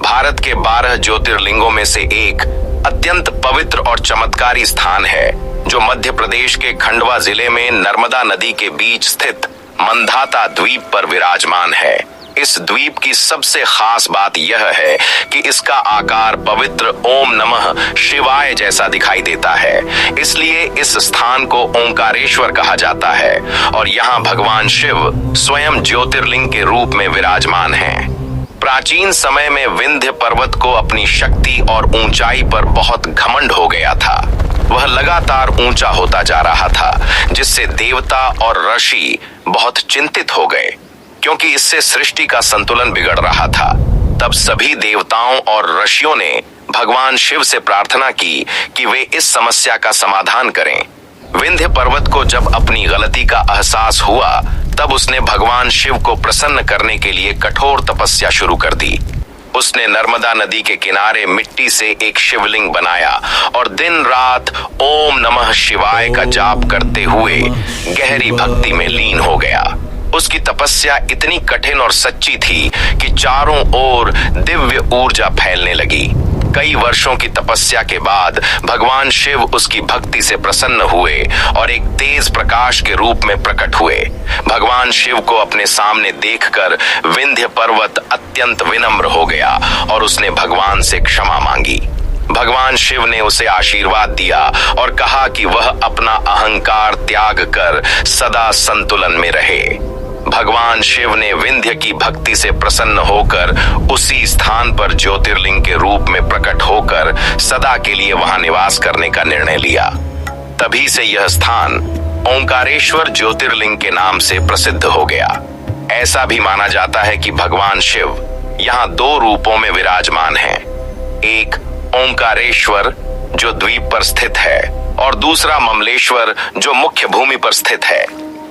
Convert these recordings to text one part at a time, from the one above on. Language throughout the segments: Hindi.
भारत के 12 ज्योतिर्लिंगों में से एक अत्यंत पवित्र और चमत्कारी स्थान है जो मध्य प्रदेश के खंडवा जिले में नर्मदा नदी के बीच स्थित मंधाता द्वीप पर विराजमान है। इस द्वीप की सबसे खास बात यह है कि इसका आकार पवित्र ओम नमः शिवाय जैसा दिखाई देता है, इसलिए इस स्थान को ओंकारेश्वर कहा जाता है और यहाँ भगवान शिव स्वयं ज्योतिर्लिंग के रूप में विराजमान हैं। प्राचीन समय में विंध्य पर्वत को अपनी शक्ति और ऊंचाई पर बहुत घमंड हो गया था। वह लगातार ऊंचा होता जा रहा था, जिससे देवता और ऋषि बहुत चिंतित हो गए, क्योंकि इससे सृष्टि का संतुलन बिगड़ रहा था। तब सभी देवताओं और ऋषियों ने भगवान शिव से प्रार्थना की कि वे इस समस्या का समाधान करें। विंध्य पर्वत को जब अपनी गलती का एहसास हुआ, तब उसने भगवान शिव को प्रसन्न करने के लिए कठोर तपस्या शुरू कर दी। उसने नर्मदा नदी के किनारे मिट्टी से एक शिवलिंग बनाया और दिन रात ओम नमः शिवाय का जाप करते हुए गहरी भक्ति में लीन हो गया। उसकी तपस्या इतनी कठिन और सच्ची थी कि चारों ओर दिव्य ऊर्जा फैलने लगी। कई वर्षों की तपस्या के बाद भगवान शिव उसकी भक्ति से प्रसन्न हुए और एक तेज प्रकाश के रूप में प्रकट हुए। भगवान शिव को अपने सामने देखकर विंध्य पर्वत अत्यंत विनम्र हो गया और उसने भगवान से क्षमा मांगी। भगवान शिव ने उसे आशीर्वाद दिया और कहा कि वह अपना अहंकार त्याग कर सदा संतुलन में रहे। भगवान शिव ने विंध्य की भक्ति से प्रसन्न होकर उसी स्थान पर ज्योतिर्लिंग के रूप में प्रकट होकर सदा के लिए वहां निवास करने का निर्णय लिया। तभी से यह स्थान ओंकारेश्वर ज्योतिर्लिंग के नाम से प्रसिद्ध हो गया। ऐसा भी माना जाता है कि भगवान शिव यहाँ दो रूपों में विराजमान हैं, एक ओंकारेश्वर जो द्वीप पर स्थित है और दूसरा ममलेश्वर जो मुख्य भूमि पर स्थित है।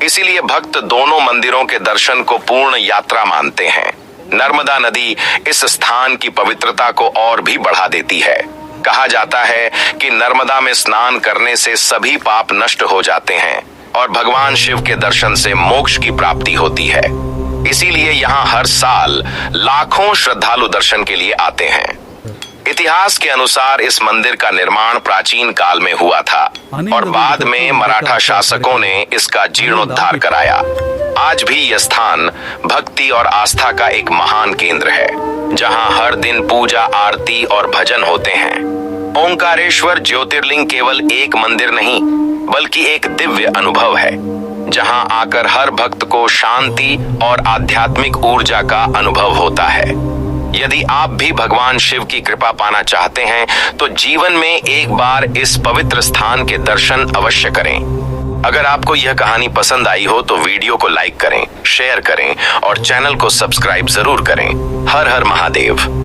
इसीलिए भक्त दोनों मंदिरों के दर्शन को पूर्ण यात्रा मानते हैं। नर्मदा नदी इस स्थान की पवित्रता को और भी बढ़ा देती है। कहा जाता है कि नर्मदा में स्नान करने से सभी पाप नष्ट हो जाते हैं और भगवान शिव के दर्शन से मोक्ष की प्राप्ति होती है। इसीलिए यहाँ हर साल लाखों श्रद्धालु दर्शन के लिए आते हैं। इतिहास के अनुसार इस मंदिर का निर्माण प्राचीन काल में हुआ था और बाद में मराठा शासकों ने इसका जीर्णोद्धार कराया। आज भी यह स्थान भक्ति और आस्था का एक महान केंद्र है, जहां हर दिन पूजा, आरती और भजन होते हैं। ओंकारेश्वर ज्योतिर्लिंग केवल एक मंदिर नहीं, बल्कि एक दिव्य अनुभव है, जहां आकर हर भक्त को शांति और आध्यात्मिक ऊर्जा का अनुभव होता है। यदि आप भी भगवान शिव की कृपा पाना चाहते हैं तो जीवन में एक बार इस पवित्र स्थान के दर्शन अवश्य करें। अगर आपको यह कहानी पसंद आई हो तो वीडियो को लाइक करें, शेयर करें और चैनल को सब्सक्राइब जरूर करें। हर हर महादेव।